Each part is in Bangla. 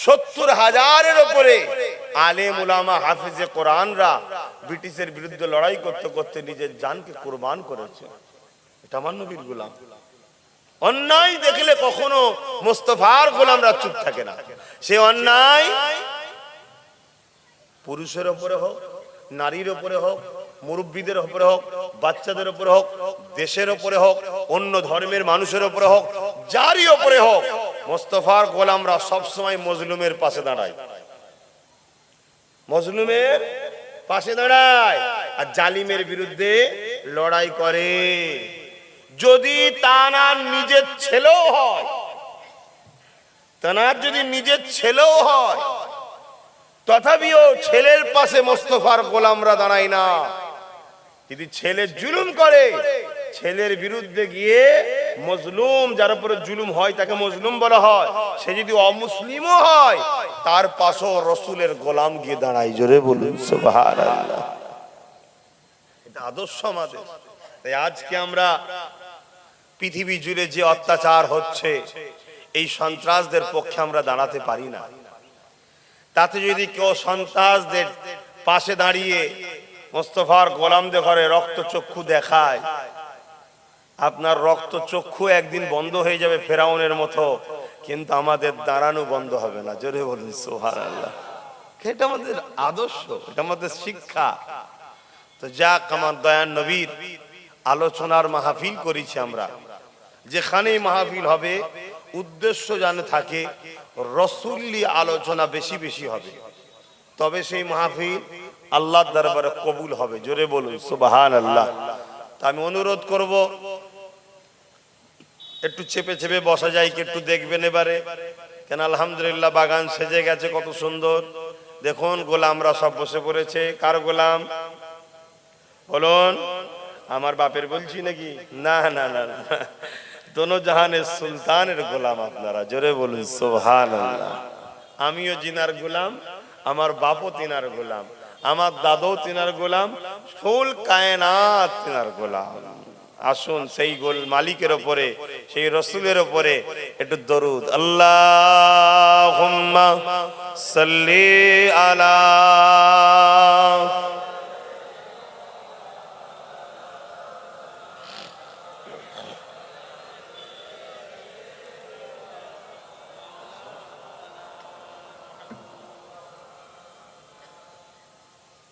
70,000-এর উপরে আলেম উলামা হাফিজে কোরআনরা ব্রিটিশের বিরুদ্ধে লড়াই করতে করতে নিজের জানকে কুরবান করেছে। এটা আমার নবীর গোলাম। অন্যায় দেখলে কখনো মুস্তাফার গোলামরা চুপ থাকে না। সে অন্যায় পুরুষের উপরে হোক, নারীর উপরে হোক, মুরব্বীদের উপরে হোক, বাচ্চাদের উপরে হোক, দেশের উপরে হোক, অন্য ধর্মের মানুষের উপরে হোক, যারই উপরে হোক, মুস্তাফার গোলামরা সবসময় মজলুমের পাশে দাঁড়ায়, মজলুমের পাশে দাঁড়ায় আর জালিমের বিরুদ্ধে লড়াই করে। যদি তানার নিজের ছেলেও হয়, তানার যদি নিজের ছেলেও হয়, তথাপিও ছেলের পাশে মুস্তাফার গোলামরা দাঁড়ায় না। যদি ছেলে জুলুম করে, ছেলের বিরুদ্ধে গিয়ে মজলুম, যার উপরে জুলুম হয় তাকে মজলুম বলা হয়, সে যদি অমুসলিমও হয় তার পাশেও রসুলের গোলাম গিয়ে দাঁড়ায়। জোরে বলুন সুবহানাল্লাহ। এটা আদর্শ আমাদের। তাই আজকে আমরা পৃথিবী জুড়ে যে অত্যাচার হচ্ছে, এই সন্ত্রাসদের পক্ষে আমরা দাঁড়াতে পারি না। তাতে যদি কেউ সন্ত্রাসদের পাশে দাঁড়িয়ে মুস্তাফার গোলামদের ঘরে রক্তচক্ষু দেখায়, আপনার রক্তচক্ষু একদিন বন্ধ হয়ে যাবে ফেরাউনের মতো, কিন্তু আমাদের দাঁড়ানো বন্ধ হবে না। জোরে বলুন সুবহানাল্লাহ। এটা আমাদের আদর্শ, এটা আমাদের শিক্ষা। তো যাক, আমার দয়ার নবীর আলোচনার মাহফিল করেছি আমরা। যেখানেই মাহফিল হবে উদ্দেশ্য যেন থাকে রসুলি আলোচনা বেশি বেশি হবে, তবে সেই মাহফিল আল্লাহর দরবারে কবুল হবে। জোরে বলুন সুবহানাল্লাহ। তা আমি অনুরোধ করব, একটু চেপে চেপে বসা যায় কি একটু দেখবেন এবারে। কেন আলহামদুলিল্লাহ বাগান সেজে গেছে, কত সুন্দর। দেখুন গোলামরা সব বসে পড়েছে। কার গোলাম বলুন? আমার বাপের বলছি নাকি? না না না না, দোনো জাহানের সুলতানের গোলাম আপনারা। জোরে বলুন সুবহানাল্লাহ। আমিও জিনার গোলাম, আমার বাপও তিনার গোলাম, আমার দাদাও তিনার গোলাম, ফুল কায়নাত তিনার গোলাম। আসুন সেই গোল মালিকের উপরে, সেই রসুলের উপরে একটু দরুদ। আল্লাহুম্মা সাল্লি আলা।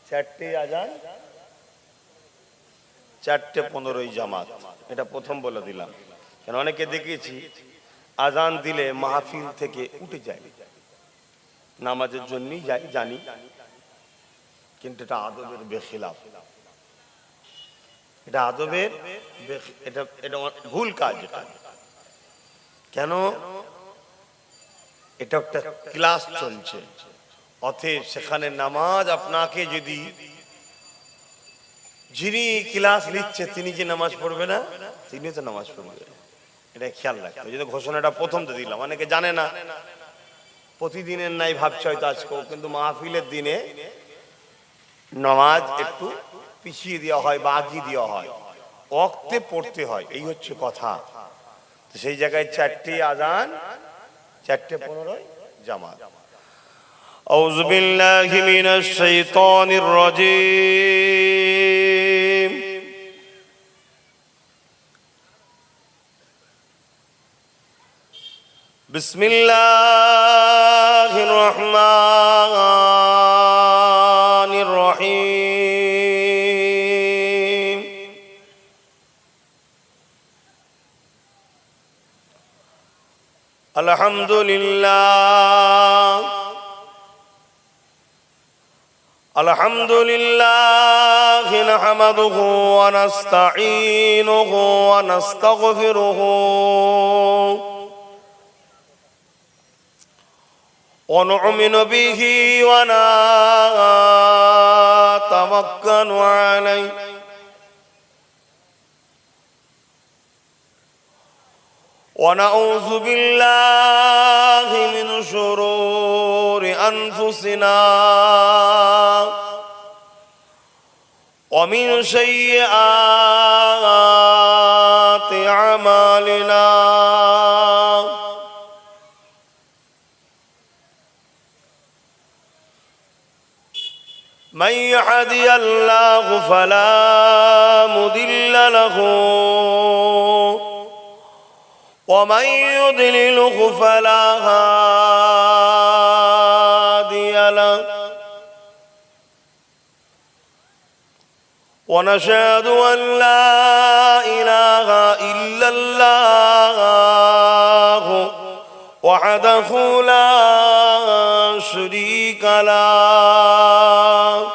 চারটে আজান, 4:15 জামাত। এটা প্রথম বলে দিলাম, কেন অনেকে দেখেছি আজান দিলে মাহফিল থেকে উঠে যায়, নামাজের জন্যই যাই জানি, কিন্তু এটা আদবের বেখিলাফ, এটা আদবের এটা এটা ভুল কাজ। এটা কেন? এটা একটা ক্লাস চলছে, অতএব সেখানে নামাজ আপনাকে যদি, যিনি ক্লাস নিচ্ছে তিনি যে নামাজ পড়বে না, তিনি তো নামাজ পড়বে, এটা খেয়াল রাখতে। যদি ঘোষণাটা প্রথম তো দিলাম, অনেকে জানে না, প্রতিদিনের নাই ভাবছে হয়তো আজকেও, কিন্তু মাহফিলের দিনে নামাজ একটু পিছিয়ে দেওয়া হয় বা আগিয়ে দেওয়া হয়, ওয়াক্তে পড়তে হয়, এই হচ্ছে কথা। তো সেই জায়গায় 4টে আজান, 4:15 জামাত। আউযু বিল্লাহি মিনাশ শাইতানির রাজীম। বিসমিল্লাহির রহমানির রহিম। আলহামদুলিল্লাহ আলহামদুলিল্লাহি নাহমাদুহু ওয়া নাস্তাঈনুহু ওয়া নাস্তাগফিরুহু ওয়া নু'মিনু বিহি ওয়া নাতাওয়াক্কালু আলাইহি ওয়া নাউযু বিল্লাহি মিন শুরুরি আনফুসিনা ওয়া মিন সাইয়্যাতি আমালিনা من يهدي الله فلا مضل له ومن يضلله فلا هادي له ونشهد أن لا إله إلا الله وحده لا شريك له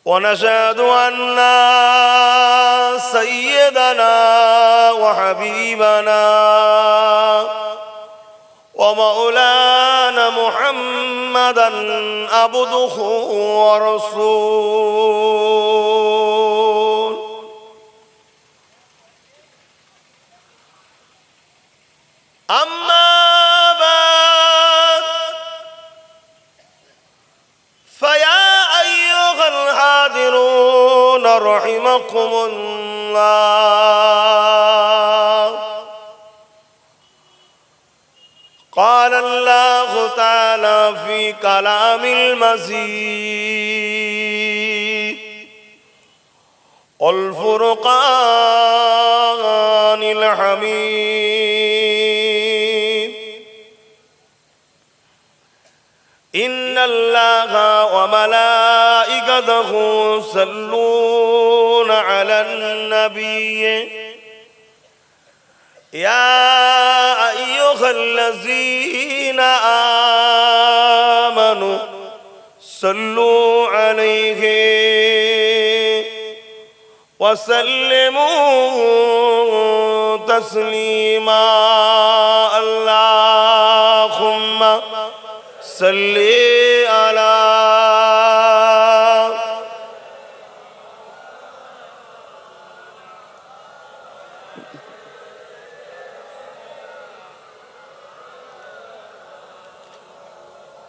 ونشهد أن سيدنا وحبيبنا ومولانا محمدا عبده ورسوله أما بعد فيا أيها الحاضرون رحمكم الله قال الله تعالى في كلام المجيد والفرقان الحميد إن الله وملائكته يصلون على النبي يا أيها الذين آمنوا صلوا عليه وسلموا تسليما اللهم صل على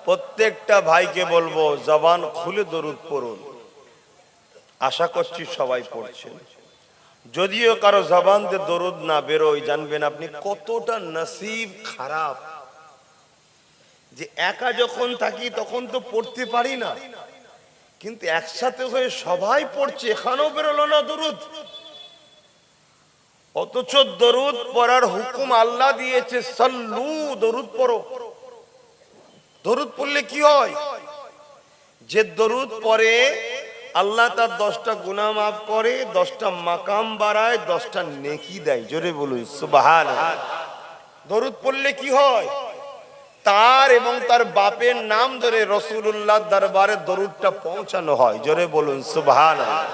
প্রত্যেকটা ভাইকে বলবো জবান খুলে দরুদ পড়ুন। আশা করছি সবাই পড়ছেন। যদিও কারো জবান দিয়ে দরুদ না বেরোয়, জানবেন আপনি কতটা নসিব খারাপ যে একা যখন থাকি তখন তো পড়তে পারি না, কিন্তু একসাথে হয়ে সবাই পড়ছে, এখানেও বেরোলো না দরুদ। অথচ দরুদ পড়ার হুকুম আল্লাহ দিয়েছে, সাল্লু, দরুদ পড়ো। দরুদ পড়লে কি হয়? যে দরুদ পড়ে আল্লাহ তার 10টা গুনাহ মাফ করে, 10টা মাকাম বাড়ায়, 10টা নেকি দেয়। জোরে বলুন সুবহানাল্লাহ। দরুদ পড়লে কি হয়? তার এবং তার বাপের নাম ধরে রাসূলুল্লাহ দরবারে দরুদটা পৌঁছানো হয়। জোরে বলুন সুবহানাল্লাহ।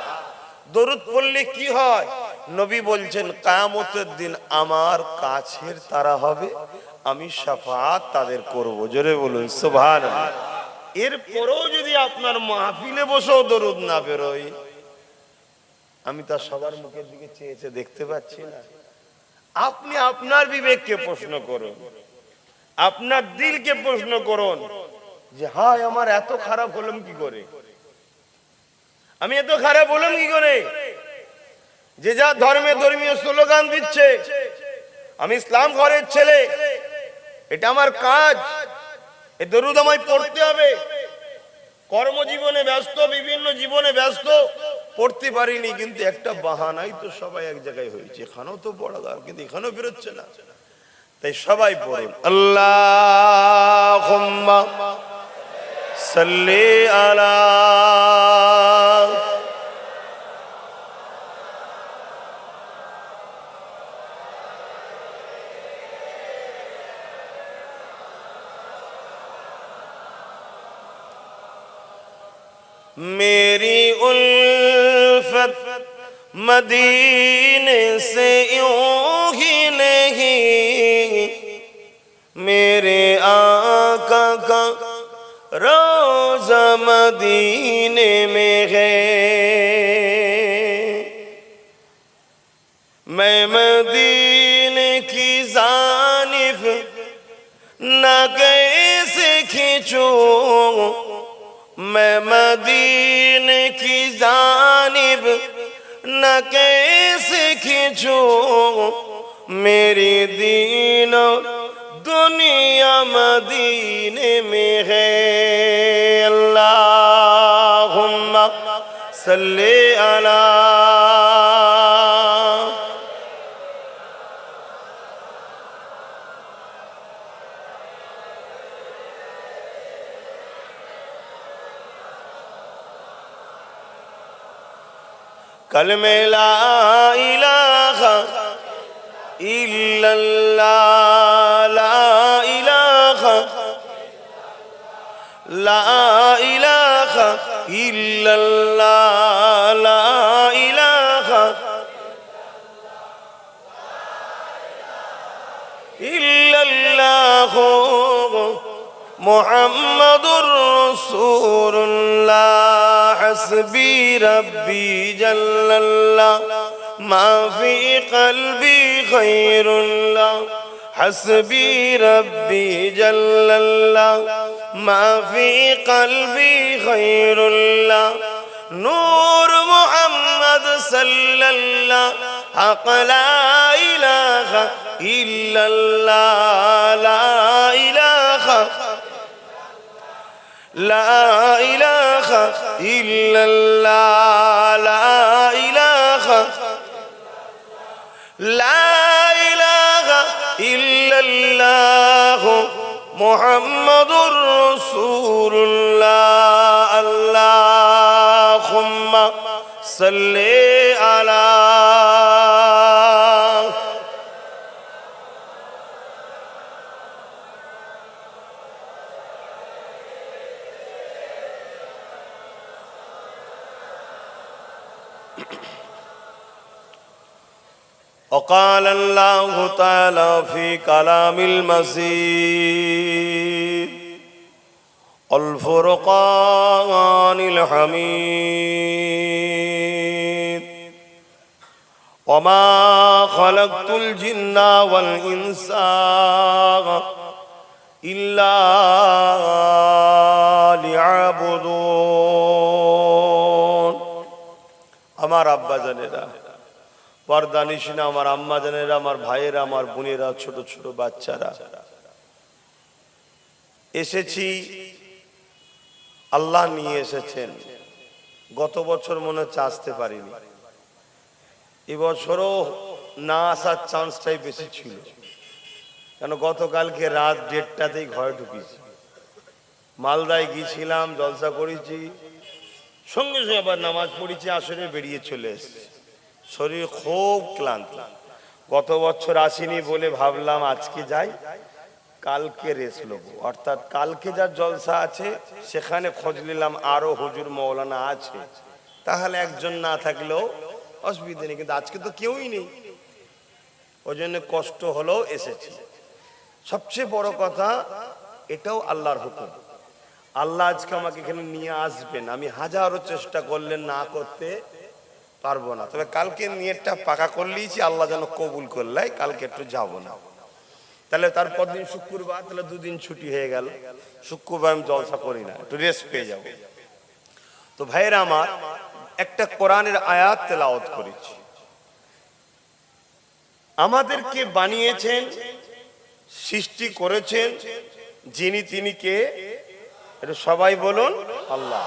দরুদ পড়লে কি হয়? নবী বলছেন কিয়ামতের দিন আমার কাছের তারা হবে, আমি শাফাআত তাদের করব। জোরে বলুন সুবহানাল্লাহ। এরপরেও যদি আপনার মাহফিলে বসেও দরুদ না বেরোয়, আমি তা সবার মুখের দিকে চেয়ে দেখতে পাচ্ছি না। আপনি আপনার বিবেককে প্রশ্ন করুন, আপনার দিলকে প্রশ্ন করুন যে হায় আমার এত খারাপ হলাম কি করে, আমি এত খারাপ হলাম কি করে? যে যা ধর্মীয় স্লোগান দিচ্ছে, আমি ইসলাম ঘরের ছেলে, এটা আমার কাজ, এই দরুদ আমায় পড়তে হবে। কর্মজীবনে ব্যস্ত, বিভিন্ন জীবনে ব্যস্ত, পড়তে পারিনি, কিন্তু একটা বাহানাই তো সবাই এক জায়গায় হয়েছে, এখানেও তো পড়া দরকার, কিন্তু এখানেও বেরোচ্ছে না। তাই সবাই পড়ুন আল্লাহুম্মা সাল্লি আলা मेरी उल्फत मदीने से यूं ही नहीं, मेरे आका का रोज़ा मदीने में है। मैं मदीने की जानिब न कैसे खींचूं, मैं मदीने की जानिब न कैसे खींचूं, मेरी दीन दुनिया मदीने सीने में है अल्लाहुम्मा सल्ले अला कलमे ला इलाहा इल्लल्लाह ला इलाहा इल्लल्लाह ला इलाहा इल्लल्लाह मुहम्मदुर रसूलुल्लाह हस्बी रब्बी जल्लल्लाह मा फी क़ल्बी खैरुल्लाह हस्बी रब्बी जल्लल्लाह मा फी क़ल्बी खैरुल्लाह नूर मुहम्मद सल्लल्लाह हक़ ला इलाहा इल्लल्लाह ला इलाहा ला इलाहा इल्लल्लाह ला इलाहा इल्लल्लाह मुहम्मदुर रसूलुल्लाह अल्लाहुम्मा सल्ले अला وقال الله تعالى في كلام المسيد الفرقان الحميد وما خلقت الجن والإنس إلا ليعبدون আমার আব্বা জানেরা পর্দা নিশিনা আমার আম্মা জানেরা আমার ভাইয়েরা আমার বোনেরা ছোট ছোট বাচ্চারা এসেছি আল্লাহ নিয়ে এসেছেন গত বছর মনে হচ্ছে আসতে পারিনি এবছরও না আসার চান্সটাই বেশি ছিল কেন গতকালকে রাত 1:30তেই ঘরে ঢুকেছি মালদায় গিয়েছিলাম জলসা করেছি সঙ্গে সঙ্গে আবার নামাজ পড়েছি আসরে বেরিয়ে চলে এসেছি শরীর খুব ক্লান্ত গত বছর আসিনি বলে ভাবলাম আজকে যাই কালকে রেস্ট নেব অর্থাৎ কালকে যা জলসা আছে সেখানে খোঁজ নিলাম আরো হুজুর মাওলানা আছে তাহলে একজন না থাকলেও অসুবিধা নেই কিন্তু আজকে তো কেউই নেই ওই জন্য কষ্ট হলেও এসেছি সবচেয়ে বড় কথা এটাও আল্লাহর হুকুম আল্লাহ আজকে আমাকে এখানে নিয়ে আসবেন আমি হাজারো চেষ্টা করলে না করতে পারবো না তবে কালকে নিয়তটা পাকা করলেইছি আল্লাহ যেন কবুল করলে কালকে একটু যাব না তাহলে তারপর দিন শুক্রবার তাহলে 2 দিন ছুটি হয়ে গেল শুক্রবার আমি জলসা করি না একটু রেস্ট পেয়ে যাব তো ভাইরা আমার একটা কোরআনের আয়াত তেলাওয়াত করেছি আমাদেরকে বানিয়েছেন সৃষ্টি করেছেন যিনি তিনি কে এটা সবাই বলুন আল্লাহ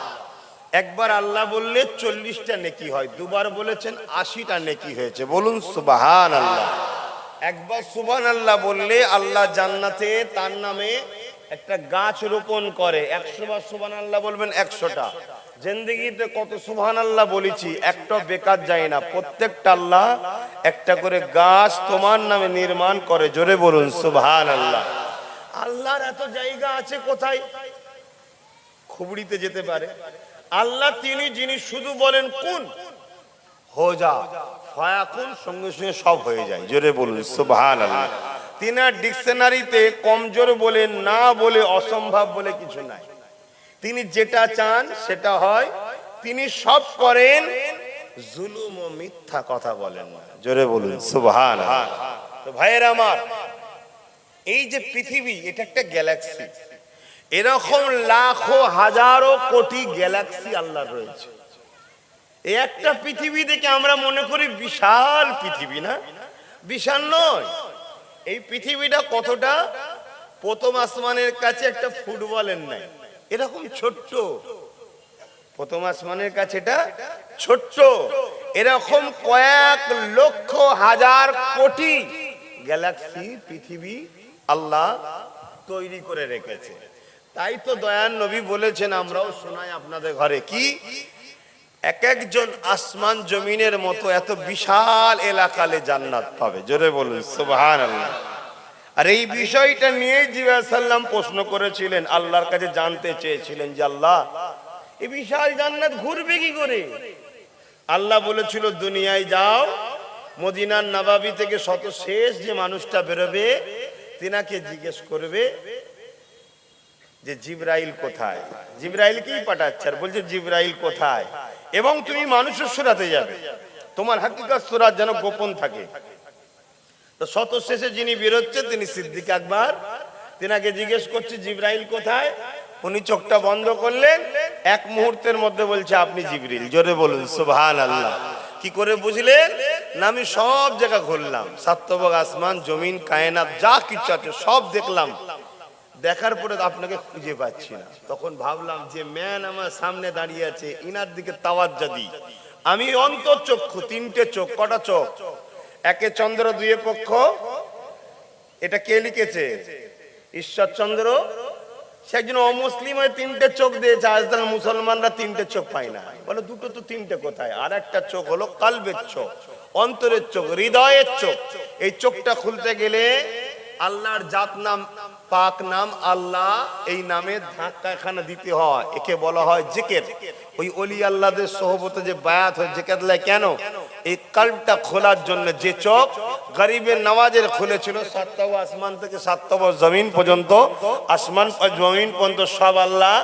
একবার আল্লাহ বললে 40টা নেকি হয় দুবার বলেছেন 80টা নেকি হয়েছে বলুন সুবহানাল্লাহ একবার সুবহানাল্লাহ বললে আল্লাহ জান্নাতে তার নামে একটা গাছ রোপণ করে 100 বার সুবহানাল্লাহ বলবেন 100টা জিন্দেগিতে কত সুবহানাল্লাহ বলেছি একটা বেকার যায় না প্রত্যেকটা আল্লাহ একটা করে গাছ তোমার নামে নির্মাণ করে জোরে বলুন সুবহানাল্লাহ আল্লাহর এত জায়গা আছে কোথায় খুবড়িতে যেতে পারে আল্লাহ তিনি যিনি শুধু বলেন কোন হো যা ফায়াকুন সঙ্গে সঙ্গে সব হয়ে যায় জোরে বলুন সুবহানাল্লাহ তিনার ডিকশনারিতে কমজোর বলে না বলে অসম্ভব বলে কিছু নাই তিনি যেটা চান সেটা হয় তিনি সব করেন জুলুম ও মিথ্যা কথা বলেন না জোরে বলুন সুবহানাল্লাহ তো ভাইয়েরা আমার এই যে পৃথিবী এটা একটা গ্যালাক্সি এরকম লাখো হাজারো কোটি গ্যালাক্সি আল্লাহর রয়েছে এই একটা পৃথিবী দেখে আমরা মনে করি বিশাল পৃথিবী না বিশাল নয় এই পৃথিবীটা কতটা প্রথম আসমানের কাছে একটা ফুটবলের নাই, এরকম ছোট্ট। প্রথম আসমানের কাছে এটা ছোট্ট, এরকম কয়েক লক্ষ হাজার কোটি গ্যালাক্সি পৃথিবী আল্লাহ তৈরি করে রেখেছে। তাই তো দয়ান নবী বলেছেন, আমরাও শোনাই আপনাদের ঘরে, কি এক একজন আসমান জমিনের মতো এত বিশাল এলাকালে জান্নাত পাবে। জোরে বলুন সুবহানাল্লাহ। আর এই বিষয়টা নিয়ে জিবরাইল সাল্লাম প্রশ্ন করেছিলেন, আল্লাহর কাছে জানতে চেয়েছিলেন যে আল্লাহ এই বিশাল জান্নাত ঘুরবে কি করে? আল্লাহ বলেছিল, দুনিয়ায় যাও, মদিনার নবাবী থেকে শত শেষ যে মানুষটা বেরোবে তিনাকে জিজ্ঞেস করবে যে জিবরাইল কোথায়। জিবরাইল কি পাঠাচ্ছে? আর বলছে জিবরাইল কোথায়, এবং তুমি মানুষের সুরাতে যাবে, তোমার হাকিকত সুরাত যেন গোপন থাকে। তো শত শেষে যিনি বেরোচ্ছেন তিনি সিদ্দিক আকবর, তিনাকে জিজ্ঞেস করছে জিবরাইল কোথায়। উনি চোখটা বন্ধ করলেন, এক মুহূর্তের মধ্যে বলছে আপনি জিবরিল। জোরে বলুন সুবহানাল্লাহ। কি করে বুঝলেন? না আমি সব জায়গা ঘুরলাম, সাতবক আসমান জমিন কায়নাত যা কিছু আছে সব দেখলাম, দেখার পরে আপনাকে খুঁজে পাচ্ছি না। তখন ভাবলাম যে ম্যান আমার সামনে দাঁড়িয়ে আছে, ইনার দিকে তাওয়াজ্জুহ দিই। আমি অন্তর্চক্ষু, তিনটে চোখ। কটা চোখ? একে চন্দ্র, দুয়ে পক্ষ। এটা কে লিখেছে? ঈশ্বরচন্দ্র। সে একজন অমুসলিম হয়ে তিনটে চোখ দিয়েছে। আজকাল মুসলমানরা তিনটে চোখ পায় না, বলে দুটো তো তিনটে কোথায়? আর একটা চোখ হলো কালবের চোখ, অন্তরের চোখ, হৃদয়ের চোখ। এই চোখটা খুলতে গেলে আল্লাহর জাত নাম, পাক নাম আল্লাহ, এই নামে ধাক্কা এখানে দিতে হয়। একে বলা হয় জিকির। ওই ওলি আল্লাহদের সোহবতে যে বায়াত হয় জিকির লাই কেন? এই কলবটা খোলার জন্য। যে চোখ গরিবের নওয়াজের খুলেছিল, সাতটা আসমান থেকে সাতটা জমিন পর্যন্ত, আসমান জমিন পর্যন্ত সব আল্লাহ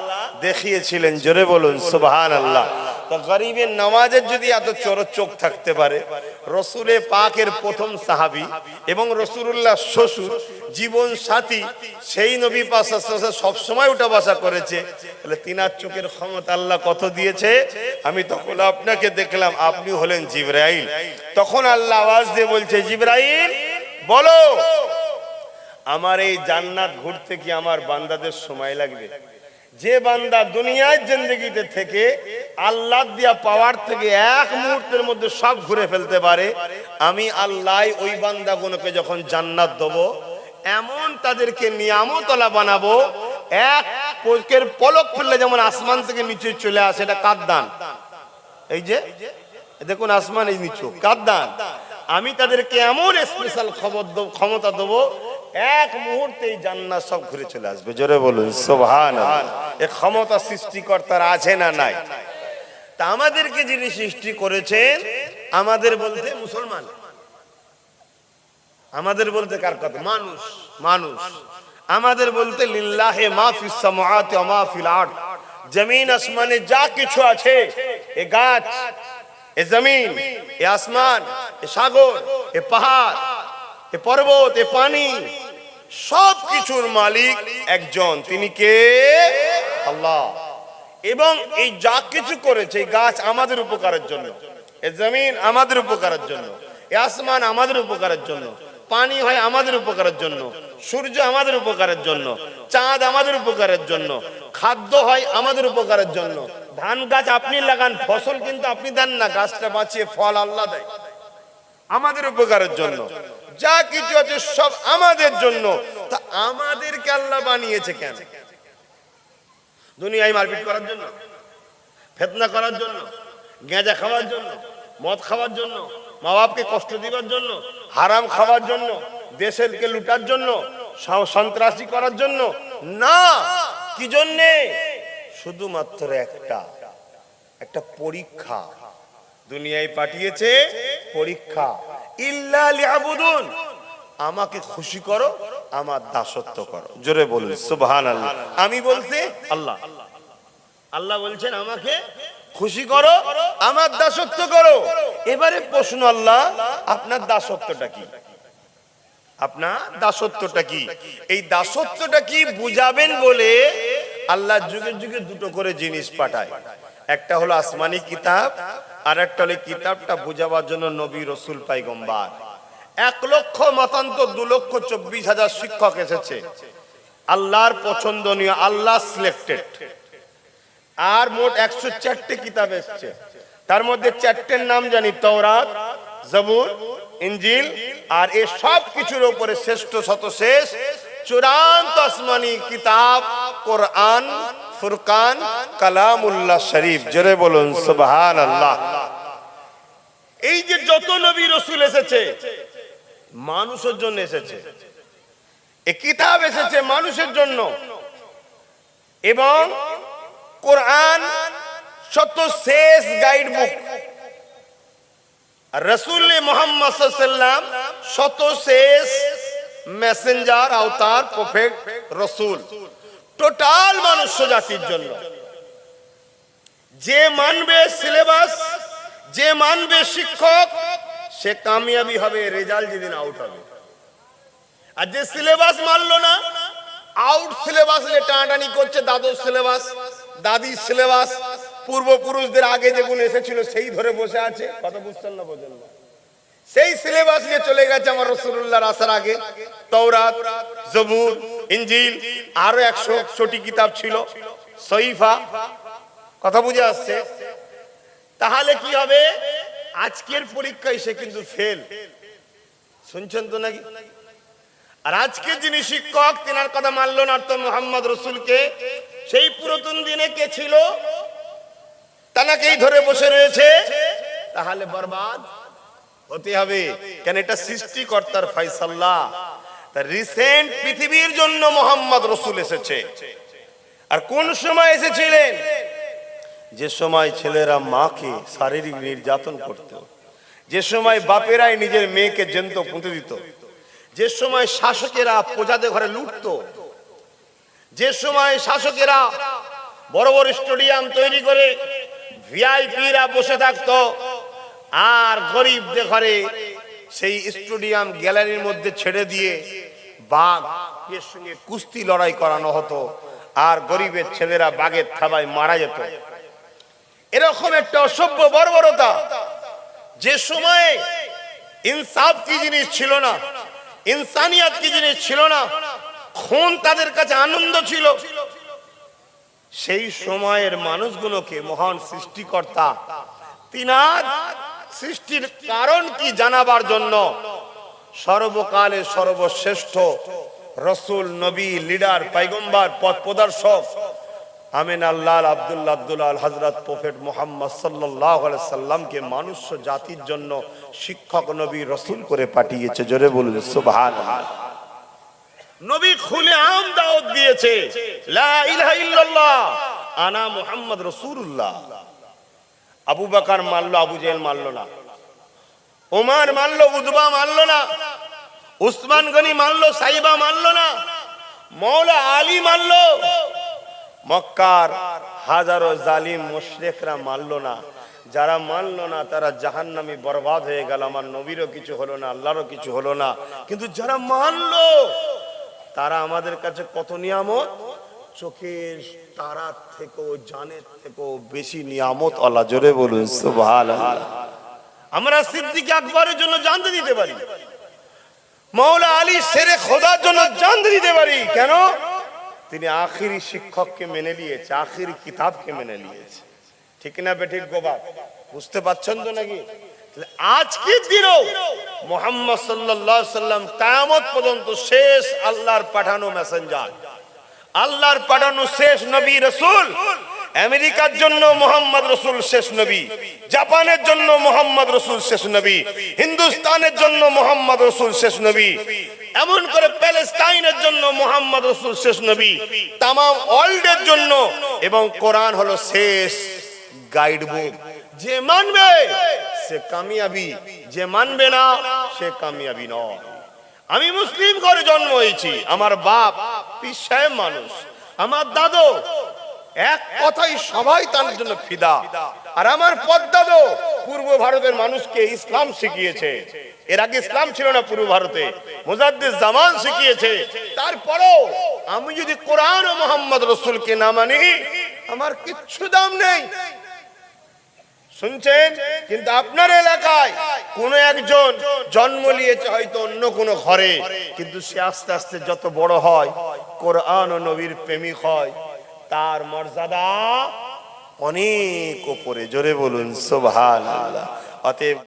দেখিয়েছিলেন। জোরে বলুন সুবহানাল্লাহ। তো গরিবের নওয়াজের যদি এত চোখ থাকতে পারে, রসুলে পাকের প্রথম সাহাবী এবং রসুলুল্লাহ শ্বশুর জীবন সাথী সেই নবী পাক সব সময় উঠা বসা করেছে, তাহলে তিনার চোখের ক্ষমতা আল্লাহ কত দিয়েছে। আমি তখন আপনাকে দেখলাম, আপনি হলেন জিবরাইল। তখন আল্লাহ আওয়াজ দিয়ে বলছে, জিবরাইল বলো, আমার এই জান্নাত ঘুরতে কি আমার বান্দাদের সময় লাগবে? যে বান্দা দুনিয়ার জিন্দেগিতে থেকে আল্লাহ দিয়া পাওয়ার থেকে এক মুহূর্তের মধ্যে সব ঘুরে ফেলতে পারে, আমি আল্লাহ ওই বান্দাগুলোকে যখন জান্নাত দেব, এমন তাদেরকে নিয়ামতওয়ালা বানাবো, এক চোখের পলক ফেললে যেমন আসমান থেকে নিচে চলে আসে। এটা কার দান? এই যে দেখুন আসমান, এই নিচু কার দান? আমি তাদেরকে এমন স্পেশাল ক্ষমতা দেবো, এক মুহূর্তে জান্নাত সব ঘুরে চলে আসবে। জোরে বলুন সুবহানাল্লাহ। এই ক্ষমতা সৃষ্টিকর্তার আছে না নাই? তা আমাদেরকে যিনি সৃষ্টি করেছেন, আমাদের বলতে মুসলমান, আমাদের বলতে কার কথা? মানুষ। মানুষ আমাদের বলতে লিল্লাহি মা ফিস সামাওয়াতি ওয়া মা ফিল আরদ, জমিন আসমানে যা কিছু আছে, এ গাছ, এ জমিন, এ আসমান, এ সাগর, এ পাহাড়, এ পর্বত, এ পানি, সব কিছুর মালিক একজন, তিনি কে? আল্লাহ। এবং এই যা কিছু করেছে, এই গাছ আমাদের উপকারের জন্য, এ জমিন আমাদের উপকারের জন্য, এ আসমান আমাদের উপকারের জন্য, পানি হয় আমাদের উপকারের জন্য, সূর্য আমাদের উপকারের জন্য, চাঁদ আমাদের উপকারের জন্য, খাদ্য হয় আমাদের উপকারের জন্য। ধান গাছ আপনি লাগান, ফসল কিন্তু আপনি দেন না, গাছটা বাঁচিয়ে ফল আল্লাহ দেয় আমাদের উপকারের জন্য। যা কিছু আছে সব আমাদের জন্য। তা আমাদেরকে আল্লাহ বানিয়েছে কেন? দুনিয়ায় মারপিট করার জন্য, ফিতনা করার জন্য, গাঁজা খাওয়ার জন্য, মদ খাওয়ার জন্য, মা বাপকে কষ্ট দিবার জন্য, হারাম খাওয়ার জন্য, দেশেরকে লুটার জন্য, সন্ত্রাসী করার জন্য না। কি জন্যে? শুধুমাত্র একটা পরীক্ষা। দুনিয়ায় পাঠিয়েছে পরীক্ষা। ইল্লা লিয়াবুদুন, আমাকে খুশি করো, আমার দাসত্ব করো। জোরে বলুন সুবহানাল্লাহ। আমি বলতে আল্লাহ, আল্লাহ বলছেন আমাকে খুশি করো, আমার দাসত্ব করো। এবারে প্রশ্ন, আল্লাহ আপনার দাসত্বটা কি? আপনার দাসত্বটা কি? এই দাসত্বটা কি বুঝাবেন বলে আল্লাহ যুগে যুগে দুটো করে জিনিস পাঠায়। একটা হলো আসমানি কিতাব, আর একটা হলো কিতাবটা বুঝাবার জন্য নবী রসুল পয়গম্বর। 1 লক্ষ মতান্তর 2,24,000 শিক্ষক এসেছে। আল্লাহর পছন্দনীয়, আল্লাহ সিলেক্টেড। আর মোট 104টি কিতাব এসেছে, তার মধ্যে 4টের নাম জানি, তাওরাত, জবুর, ইনজিল। আর এই সব কিছুর উপরে শ্রেষ্ঠ শতশেষ চূড়ান্ত আসমানি কিতাব কোরআন, ফুরকান, কালামুল্লাহ শরীফ। জোরে বলুন সুবহানাল্লাহ। এই যে যত নবী রাসূল এসেছে মানুষের জন্য এসেছে, এই কিতাব এসেছে মানুষের জন্য, এবং কোরআন সর্বশেষ গাইড বুক, আর রাসূল মুহাম্মদ সাল্লাল্লাহু আলাইহি ওয়াসাল্লাম সর্বশেষ মেসেঞ্জার, আওতার, প্রফেট, রাসূল টোটাল মানুষ জাতির জন্য। যে মানবে সিলেবাস, যে মানবে শিক্ষক, সে কামিয়াবি হবে, রেজাল্ট যেদিন আউট হবে। আর যে সিলেবাস মানলো না, আউট সিলেবাস নিয়ে টানাটানি করছে, দাদুর সিলেবাস, দাদির সিলেবাস, পূর্বপুরুষদের আগে যেগুলো এসেছিল সেই ধরে বসে আছে, কথা বুঝছেন না, বোঝেন না, সেই সিলেবাস নিয়ে চলে গেছে আমার রাসূলুল্লাহর আসার আগে। তাওরাত, জবুর, ইনজিল, আরো 100টি কিতাব ছিল, সহিফা, কথা বুঝে আসছে? তাহলে কি হবে? আজকের পরীক্ষায় সে কিন্তু ফেল, শুনছেন তো নাকি? আর আজকে যিনি শিক্ষক, তিনার কথা মানলো না তো মুহাম্মদ রাসূলকে, সেই পুরাতন দিনে কে ছিল তানাকেই ধরে বসে রয়েছে, তাহলে বরবাদ হতে হবে। কেন? এটা সৃষ্টিকর্তার ফয়সালা। তার রিসেন্ট পৃথিবীর জন্য মুহাম্মদ রাসূল এসেছে। আর কোন সময় এসেছিলেন? যে সময় ছেলেরা মাকে শারীরিক নির্যাতন করত, যে সময় বাপেরাই নিজের মেয়েকে জ্যান্ত পুঁতে দিত, যে সময় শাসকেরা প্রজাদের ঘরে লুটত, যে সময় শাসকেরা বড় বড় স্টেডিয়াম তৈরি করে ভিআইপিরা বসে থাকতো, আর গরিবদের ঘরে সেই স্টেডিয়াম গ্যালারির মধ্যে ছেড়ে দিয়ে বাঘ এর সঙ্গে কুস্তি লড়াই করানো হতো, আর গরিবের ছেলেরা বাঘের থাবায় মারা যেত। এরকম একটা অসভ্য বর্বরতা, যে সময়ে ইনসাফ কি জিনিস ছিল না, ইনসানিয়াত কি জিনিস ছিল না, খুন তাদের কাছে আনন্দ ছিল, সেই সময়ের মানুষগুলোকে মহান সৃষ্টিকর্তা তিনার সৃষ্টির কারণ কি জানাবার জন্য সর্বকালের সর্বশ্রেষ্ঠ রাসূল, নবী, লিডার, পয়গম্বর, পথ প্রদর্শক আমিন আল্লাহ আব্দুল্লাহ হযরত প্রফেট মুহাম্মদ সাল্লাল্লাহু আলাইহি সাল্লামকে মানুষ জাতির জন্য শিক্ষক, নবী, রাসূল করে পাঠিয়েছে। জোরে বলুন সুবহানাল্লাহ। নবী খুলে আম দাওয়াত দিয়েছে, লা ইলাহা ইল্লাল্লাহ আনা মুহাম্মদ রাসূলুল্লাহ। আবু বকর মানলো, আবু জেহেল মানলো না, ওমর মানলো, উতবা মানলো না, উসমান গনি মানলো, সাইবা মানলো না, মওলা আলী মানলো, মক্কার হাজারো জালিম মুশরিকরা মানলো না। যারা মানলো না তারা জাহান্নামী, বরবাদ হয়ে গেল। আমার নবীরও কিছু হলো না, আল্লাহরও কিছু হলো না। কিন্তু যারা মানলো তারা আমাদের কাছে কত নিয়ামত, চোখের তারার থেকেও, জানের থেকেও বেশি নিয়ামত আল্লাহ। জোরে বলুন সুবহানাল্লাহ। আমরা সিদ্দিক আকবরের জন্য জান দিতে পারি, মওলা আলী শেরে খোদার জন্য জান দিতে পারি। কেন? তিনি আখিরি শিক্ষককে মেনে নিয়েছে, আখিরি কিতাবকে মেনে নিয়েছে। ঠিক না বেঠিক গোবাব? বুঝতে পারছেন তো নাকি? আজকের দিনেও মুহাম্মদ সাল্লাল্লাহু আলাইহি সাল্লাম কিয়ামত পর্যন্ত শেষ আল্লাহর পাঠানো মেসেঞ্জার, আল্লাহর পাঠানো শেষ নবী রাসূল। আমেরিকার জন্য মুহাম্মদ রাসূল শেষ নবী, জাপানের জন্য মুহাম্মদ রাসূল শেষ নবী, হিন্দুস্তানের জন্য মুহাম্মদ রাসূল শেষ নবী, এমন করে প্যালেস্টাইনের জন্য মুহাম্মদ রাসূল শেষ নবী, তাম ওয়ার্ল্ডের জন্য। এবং কোরআন হলো শেষ গাইড বুক। যে মানবে সে কামিয়াবি, যে মানবে না সে কামিয়াবি নয়। আমি মুসলিম ঘরে জন্ম হয়েছি, আমার বাপ পীর সাহেব মানুষ, আমার দাদু এক কথাই সবাই তার জন্য ফিদা। আর আমার পদ্দাদু পূর্ব ভারতের মানুষকে ইসলাম শিখিয়েছে। এর আগে ইসলাম ছিল না পূর্ব ভারতে, মুজাদ্দিদ জামান শিখিয়েছে। তারপরেও আমি যদি কোরআন ও মুহাম্মদ রাসূলকে না মানি, আমার কিচ্ছু দাম নেই। শুনছেন? কিন্তু আপনার এলাকায় কোন একজন জন্ম নিয়েছে হয়তো অন্য কোন ঘরে, কিন্তু সে আস্তে আস্তে যত বড় হয়, কোরআন ও নবীর প্রেমিক হয়, তার মর্যাদা অনেক উপরে। জোরে বলুন সুবহানাল্লাহ। অতএব